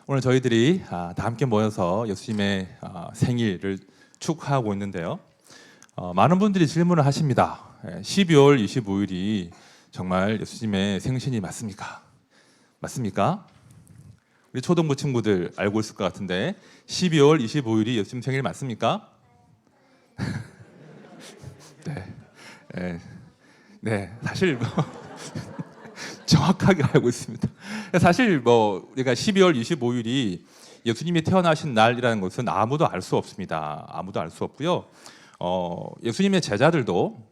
오늘 저희들이 다 함께 모여서 예수님의 생일을 축하하고 있는데요. 많은 분들이 질문을 하십니다. 12월 25일이 정말 예수님의 생신이 맞습니까? 맞습니까? 우리 초등부 친구들 알고 있을 것 같은데 12월 25일이 예수님 생일 맞습니까? 네, 사실 정확하게 알고 있습니다. 사실 우리가 12월 25일이 예수님이 태어나신 날이라는 것은 아무도 알 수 없습니다. 아무도 알 수 없고요. 예수님의 제자들도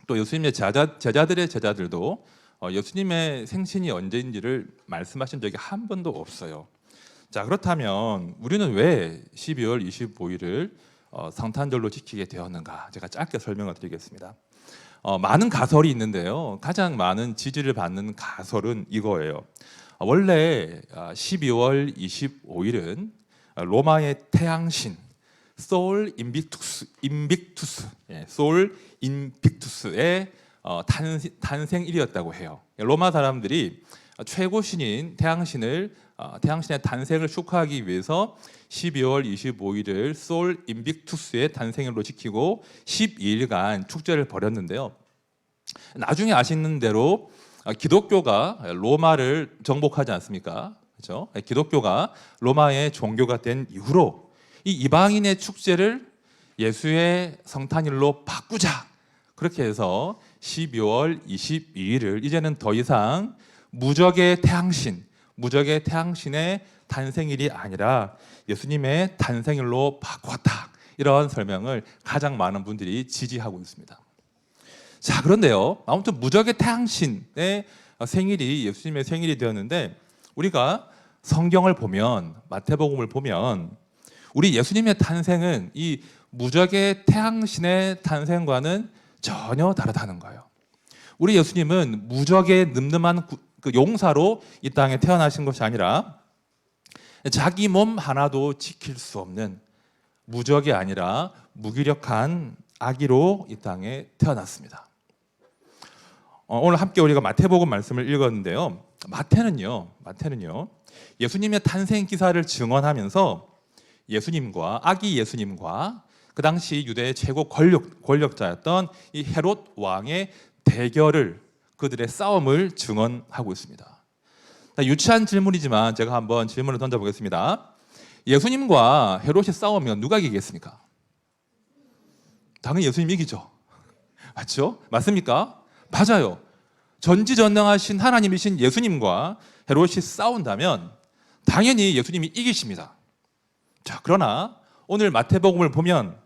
또 예수님의 제자들의 제자들도 예수님의 생신이 언제인지를 말씀하신 적이 한 번도 없어요. 자, 그렇다면 우리는 왜 12월 25일을 성탄절로 지키게 되었는가? 제가 짧게 설명을 드리겠습니다. 많은 가설이 있는데요. 가장 많은 지지를 받는 가설은 이거예요. 원래 12월 25일은 로마의 태양신 솔 인빅투스의 탄생일이었다고 해요. 로마 사람들이 최고 신인 태양신의 탄생을 축하하기 위해서 12월 25일을 솔 인빅투스의 탄생일로 지키고 12일간 축제를 벌였는데요. 나중에 아시는 대로 기독교가 로마를 정복하지 않습니까? 그렇죠? 기독교가 로마의 종교가 된 이후로 이 이방인의 축제를 예수의 성탄일로 바꾸자. 그렇게 해서 12월 22일을 이제는 더 이상 무적의 태양신의 탄생일이 아니라 예수님의 탄생일로 바꿨다. 이런 설명을 가장 많은 분들이 지지하고 있습니다. 자, 그런데요. 아무튼 무적의 태양신의 생일이 예수님의 생일이 되었는데 우리가 성경을 보면 마태복음을 보면 우리 예수님의 탄생은 이 무적의 태양신의 탄생과는 전혀 다르다는 거예요. 우리 예수님은 무적의 늠름한 그 용사로 이 땅에 태어나신 것이 아니라 자기 몸 하나도 지킬 수 없는 무적이 아니라 무기력한 아기로 이 땅에 태어났습니다. 오늘 함께 우리가 마태복음 말씀을 읽었는데요. 마태는요 예수님의 탄생 기사를 증언하면서 아기 예수님과 그 당시 유대의 최고 권력자였던 이 헤롯 왕의 대결을 그들의 싸움을 증언하고 있습니다. 유치한 질문이지만 제가 한번 질문을 던져보겠습니다. 예수님과 헤롯이 싸우면 누가 이기겠습니까? 당연히 예수님이 이기죠. 맞죠? 맞습니까? 맞아요. 전지전능하신 하나님이신 예수님과 헤롯이 싸운다면 당연히 예수님이 이기십니다. 자, 그러나 오늘 마태복음을 보면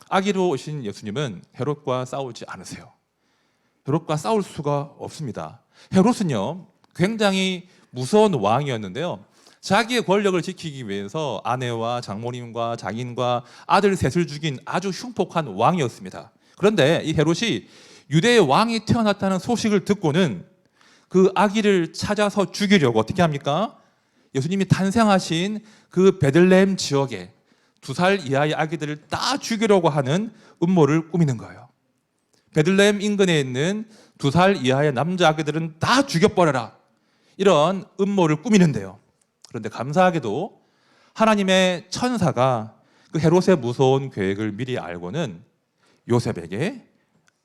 아기로 오신 예수님은 헤롯과 싸우지 않으세요. 헤롯과 싸울 수가 없습니다. 헤롯은요 굉장히 무서운 왕이었는데요. 자기의 권력을 지키기 위해서 아내와 장모님과 장인과 아들 셋을 죽인 아주 흉폭한 왕이었습니다. 그런데 이 헤롯이 유대의 왕이 태어났다는 소식을 듣고는 그 아기를 찾아서 죽이려고 어떻게 합니까? 예수님이 탄생하신 그 베들레헴 지역에 2살 이하의 아기들을 다 죽이려고 하는 음모를 꾸미는 거예요. 베들레헴 인근에 있는 2살 이하의 남자 아기들은 다 죽여버려라. 이런 음모를 꾸미는데요. 그런데 감사하게도 하나님의 천사가 그 헤롯의 무서운 계획을 미리 알고는 요셉에게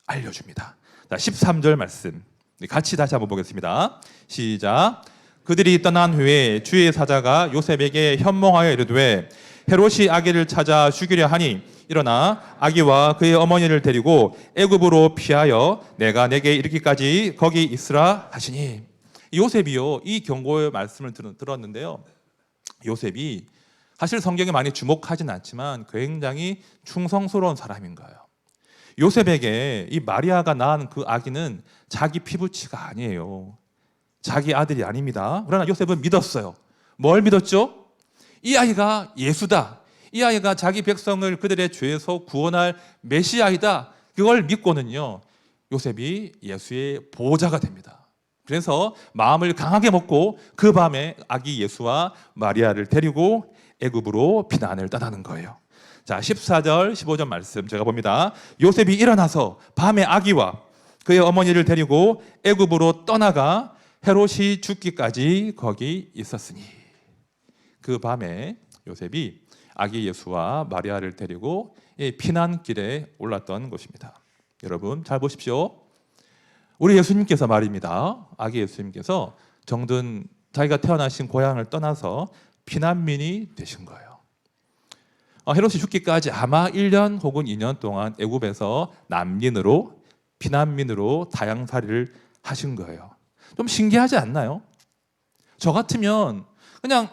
알려줍니다. 자, 13절 말씀 같이 다시 한번 보겠습니다. 시작. 그들이 떠난 후에 주의 사자가 요셉에게 현몽하여 이르되 헤롯이 아기를 찾아 죽이려 하니 일어나 아기와 그의 어머니를 데리고 애굽으로 피하여 내가 내게 이르기까지 거기 있으라 하시니. 요셉이요 이 경고의 말씀을 들었는데요. 요셉이 사실 성경에 많이 주목하진 않지만 굉장히 충성스러운 사람인 거예요. 요셉에게 이 마리아가 낳은 그 아기는 자기 피부치가 아니에요. 자기 아들이 아닙니다. 그러나 요셉은 믿었어요. 뭘 믿었죠? 이 아이가 예수다. 이 아이가 자기 백성을 그들의 죄에서 구원할 메시아이다. 그걸 믿고는요 요셉이 예수의 보호자가 됩니다. 그래서 마음을 강하게 먹고 그 밤에 아기 예수와 마리아를 데리고 애굽으로 피난을 떠나는 거예요. 자, 14절 15절 말씀 제가 봅니다. 요셉이 일어나서 밤에 아기와 그의 어머니를 데리고 애굽으로 떠나가 헤롯이 죽기까지 거기 있었으니. 그 밤에 요셉이 아기 예수와 마리아를 데리고 피난길에 올랐던 것입니다. 여러분 잘 보십시오. 우리 예수님께서 말입니다. 아기 예수님께서 정든 자기가 태어나신 고향을 떠나서 피난민이 되신 거예요. 헤롯이 죽기까지 아마 1년 혹은 2년 동안 애굽에서 난민으로 피난민으로 다양살이를 하신 거예요. 좀 신기하지 않나요? 저 같으면 그냥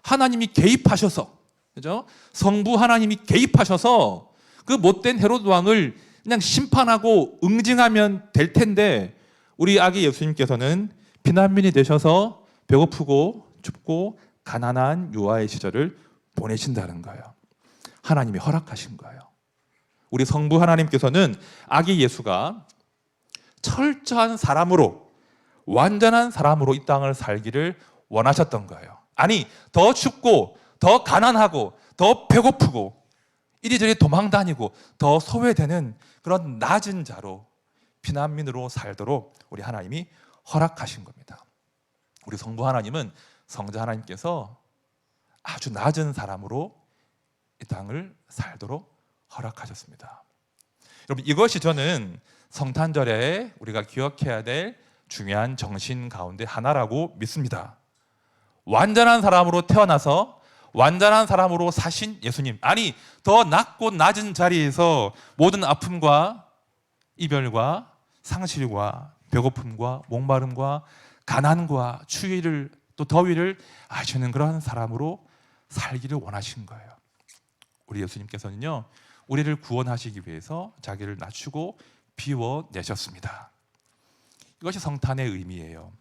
하나님이 개입하셔서, 그죠? 성부 하나님이 개입하셔서 그 못된 헤롯 왕을 그냥 심판하고 응징하면 될 텐데, 우리 아기 예수님께서는 피난민이 되셔서 배고프고 춥고 가난한 유아의 시절을 보내신다는 거예요. 하나님이 허락하신 거예요. 우리 성부 하나님께서는 아기 예수가 철저한 사람으로, 완전한 사람으로 이 땅을 살기를 원하셨던 거예요. 아니, 더 춥고 더 가난하고 더 배고프고 이리저리 도망다니고 더 소외되는 그런 낮은 자로 피난민으로 살도록 우리 하나님이 허락하신 겁니다. 우리 성부 하나님은, 성자 하나님께서 아주 낮은 사람으로 이 땅을 살도록 허락하셨습니다. 여러분, 이것이 저는 성탄절에 우리가 기억해야 될 중요한 정신 가운데 하나라고 믿습니다. 완전한 사람으로 태어나서 완전한 사람으로 사신 예수님, 아니 더 낮고 낮은 자리에서 모든 아픔과 이별과 상실과 배고픔과 목마름과 가난과 추위를 또 더위를 아시는 그런 사람으로 살기를 원하신 거예요. 우리 예수님께서는요, 우리를 구원하시기 위해서 자기를 낮추고 비워내셨습니다. 이것이 성탄의 의미예요.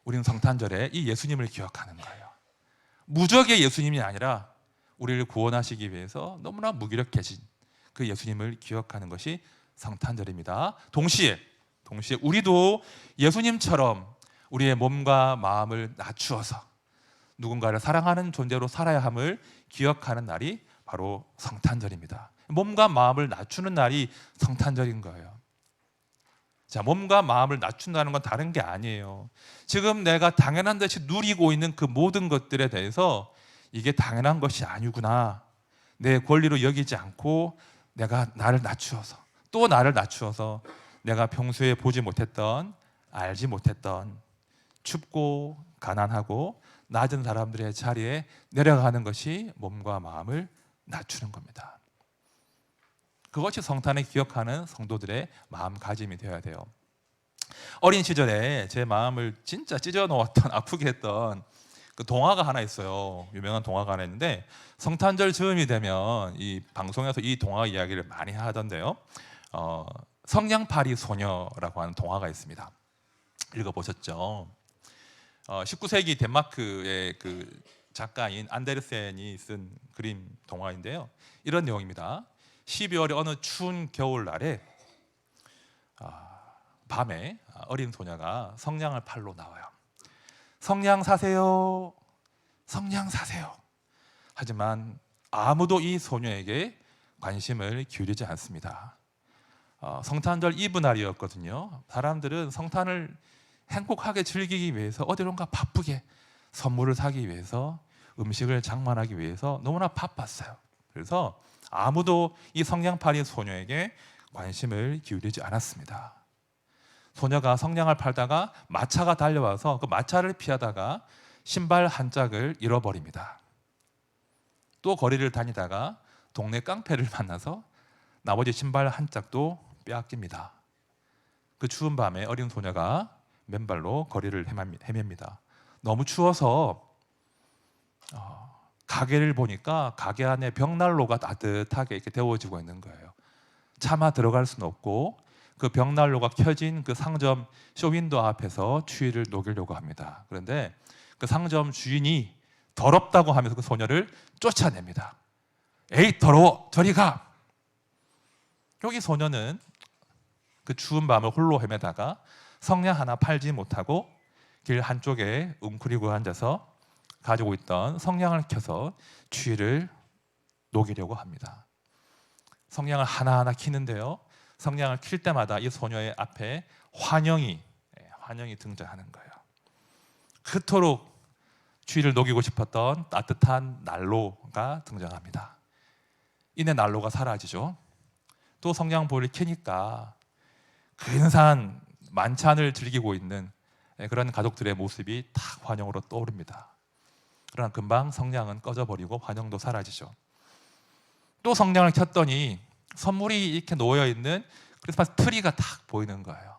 우리는 성탄절에 이 예수님을 기억하는 거예요. 무적의 예수님이 아니라 우리를 구원하시기 위해서 너무나 무기력해진 그 예수님을 기억하는 것이 성탄절입니다. 동시에 우리도 예수님처럼 우리의 몸과 마음을 낮추어서 누군가를 사랑하는 존재로 살아야 함을 기억하는 날이 바로 성탄절입니다. 몸과 마음을 낮추는 날이 성탄절인 거예요. 자, 몸과 마음을 낮춘다는 건 다른 게 아니에요. 지금 내가 당연한 듯이 누리고 있는 그 모든 것들에 대해서 이게 당연한 것이 아니구나, 내 권리로 여기지 않고 내가 나를 낮추어서, 또 나를 낮추어서 내가 평소에 보지 못했던, 알지 못했던 춥고 가난하고 낮은 사람들의 자리에 내려가는 것이 몸과 마음을 낮추는 겁니다. 그것이 성탄을 기억하는 성도들의 마음가짐이 되어야 돼요. 어린 시절에 제 마음을 진짜 찢어놓았던, 아프게 했던 그 동화가 하나 있어요. 유명한 동화가 하나 있는데, 성탄절 즈음이 되면 이 방송에서 이 동화 이야기를 많이 하던데요. 성냥팔이 소녀라고 하는 동화가 있습니다. 읽어보셨죠? 19세기 덴마크의 그 작가인 안데르센이 쓴 그림 동화인데요. 이런 내용입니다. 12월의 어느 추운 겨울날에 밤에 어린 소녀가 성냥을 팔러 나와요. 성냥 사세요, 성냥 사세요. 하지만 아무도 이 소녀에게 관심을 기울이지 않습니다. 성탄절 이브 날이었거든요. 사람들은 성탄을 행복하게 즐기기 위해서 어디론가 바쁘게 선물을 사기 위해서, 음식을 장만하기 위해서 너무나 바빴어요. 그래서 아무도 이 성냥팔이 소녀에게 관심을 기울이지 않았습니다. 소녀가 성냥을 팔다가 마차가 달려와서 그 마차를 피하다가 신발 한 짝을 잃어버립니다. 또 거리를 다니다가 동네 깡패를 만나서 나머지 신발 한 짝도 빼앗깁니다. 그 추운 밤에 어린 소녀가 맨발로 거리를 헤맵니다. 너무 추워서 가게를 보니까 가게 안에 벽난로가 따뜻하게 이렇게 데워지고 있는 거예요. 차마 들어갈 수는 없고 그 벽난로가 켜진 그 상점 쇼윈도 앞에서 추위를 녹이려고 합니다. 그런데 그 상점 주인이 더럽다고 하면서 그 소녀를 쫓아냅니다. 에이 더러워, 저리 가. 여기 소녀는 그 추운 밤을 홀로 헤매다가 성냥 하나 팔지 못하고 길 한쪽에 웅크리고 앉아서 가지고 있던 성냥을 켜서 추위를 녹이려고 합니다. 성냥을 하나하나 켜는데요, 성냥을 킬 때마다 이 소녀의 앞에 환영이 등장하는 거예요. 그토록 추위를 녹이고 싶었던 따뜻한 난로가 등장합니다. 이내 난로가 사라지죠. 또 성냥불을 켜니까 근사한 만찬을 즐기고 있는 그런 가족들의 모습이 탁 환영으로 떠오릅니다. 그러나 금방 성냥은 꺼져버리고 환영도 사라지죠. 또 성냥을 켰더니 선물이 이렇게 놓여있는 크리스마스 트리가 탁 보이는 거예요.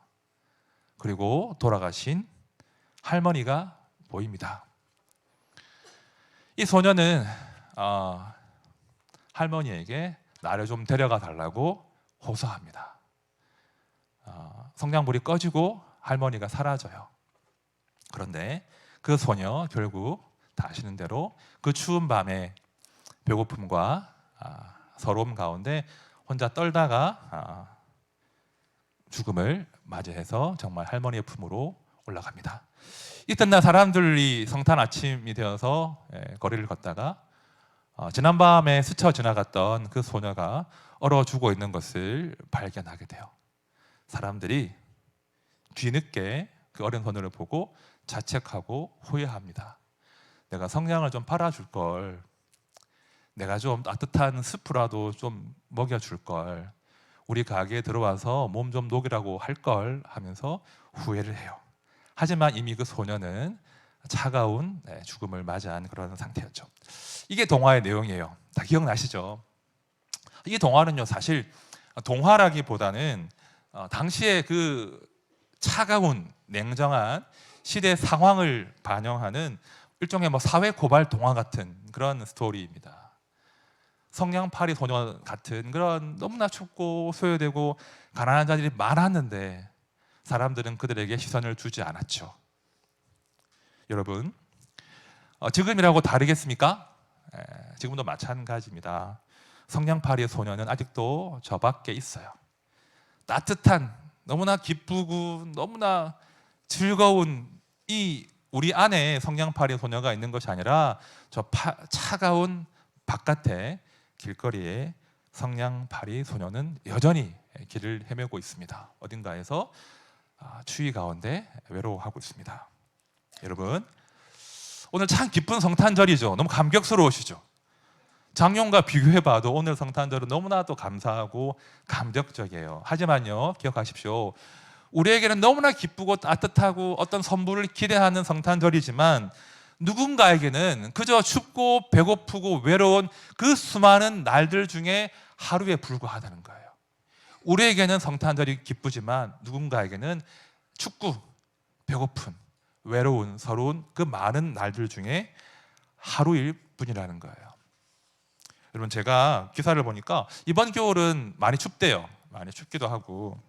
그리고 돌아가신 할머니가 보입니다. 이 소녀는 할머니에게 나를 좀 데려가 달라고 호소합니다. 성냥불이 꺼지고 할머니가 사라져요. 그런데 그 소녀 결국 다 아시는 대로 그 추운 밤에 배고픔과 서러움 가운데 혼자 떨다가 죽음을 맞이해서 정말 할머니의 품으로 올라갑니다. 이튿날 사람들이 성탄 아침이 되어서 거리를 걷다가 지난밤에 스쳐 지나갔던 그 소녀가 얼어 죽어 있는 것을 발견하게 돼요. 사람들이 뒤늦게 그 어린 소녀를 보고 자책하고 후회합니다. 내가 성냥을 좀 팔아줄 걸, 내가 좀 따뜻한 스프라도 좀 먹여줄 걸, 우리 가게에 들어와서 몸 좀 녹이라고 할 걸 하면서 후회를 해요. 하지만 이미 그 소녀는 차가운 죽음을 맞이한 그런 상태였죠. 이게 동화의 내용이에요. 다 기억나시죠? 이 동화는요, 사실 동화라기보다는 당시에 그 차가운 냉정한 시대 상황을 반영하는 일종의 사회 고발 동화 같은 그런 스토리입니다. 성냥팔이 소녀 같은 그런 너무나 춥고 소외되고 가난한 자들이 많았는데 사람들은 그들에게 시선을 주지 않았죠. 여러분, 지금이라고 다르겠습니까? 지금도 마찬가지입니다. 성냥팔이 소녀는 아직도 저 밖에 있어요. 따뜻한, 너무나 기쁘고 너무나 즐거운 이 우리 안에 성냥팔이 소녀가 있는 것이 아니라 저 차가운 바깥에 길거리에 성냥팔이 소녀는 여전히 길을 헤매고 있습니다. 어딘가에서 추위 가운데 외로워하고 있습니다. 여러분, 오늘 참 기쁜 성탄절이죠. 너무 감격스러우시죠? 작년과 비교해봐도 오늘 성탄절은 너무나도 감사하고 감격적이에요. 하지만요, 기억하십시오. 우리에게는 너무나 기쁘고 따뜻하고 어떤 선물을 기대하는 성탄절이지만 누군가에게는 그저 춥고 배고프고 외로운 그 수많은 날들 중에 하루에 불과하다는 거예요. 우리에게는 성탄절이 기쁘지만 누군가에게는 춥고 배고픈 외로운 서러운 그 많은 날들 중에 하루일 뿐이라는 거예요. 여러분, 제가 기사를 보니까 이번 겨울은 많이 춥대요. 많이 춥기도 하고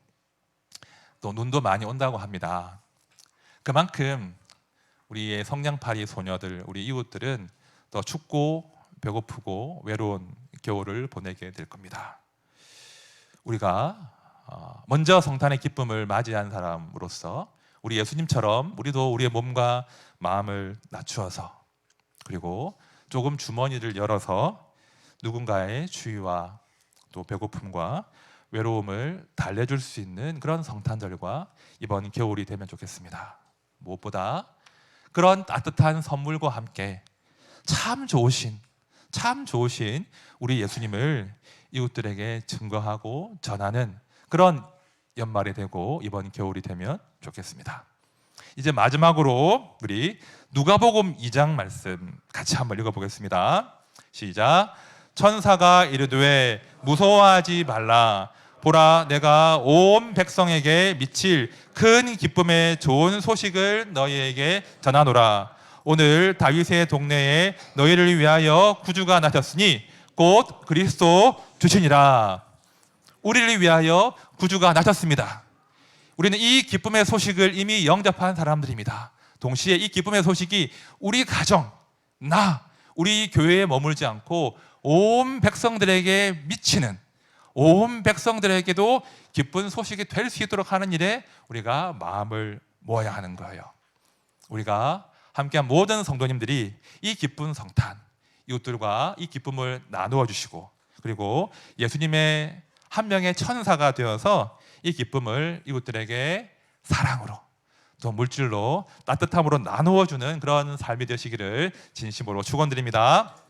또 눈도 많이 온다고 합니다. 그만큼 우리의 성냥팔이 소녀들, 우리 이웃들은 더 춥고 배고프고 외로운 겨울을 보내게 될 겁니다. 우리가 먼저 성탄의 기쁨을 맞이한 사람으로서 우리 예수님처럼 우리도 우리의 몸과 마음을 낮추어서 그리고 조금 주머니를 열어서 누군가의 추위와 또 배고픔과 외로움을 달래줄 수 있는 그런 성탄절과 이번 겨울이 되면 좋겠습니다. 무엇보다 그런 따뜻한 선물과 함께 참 좋으신 우리 예수님을 이웃들에게 증거하고 전하는 그런 연말이 되고 이번 겨울이 되면 좋겠습니다. 이제 마지막으로 우리 누가복음 2장 말씀 같이 한번 읽어보겠습니다. 시작. 천사가 이르되 무서워하지 말라. 보라, 내가 온 백성에게 미칠 큰 기쁨의 좋은 소식을 너희에게 전하노라. 오늘 다윗의 동네에 너희를 위하여 구주가 나셨으니 곧 그리스도 주시니라. 우리를 위하여 구주가 나셨습니다. 우리는 이 기쁨의 소식을 이미 영접한 사람들입니다. 동시에 이 기쁨의 소식이 우리 가정, 우리 교회에 머물지 않고 온 백성들에게 미치는, 온 백성들에게도 기쁜 소식이 될 수 있도록 하는 일에 우리가 마음을 모아야 하는 거예요. 우리가 함께한 모든 성도님들이 이 기쁜 성탄, 이웃들과 이 기쁨을 나누어 주시고 그리고 예수님의 한 명의 천사가 되어서 이 기쁨을 이웃들에게 사랑으로 또 물질로 따뜻함으로 나누어주는 그런 삶이 되시기를 진심으로 축원드립니다.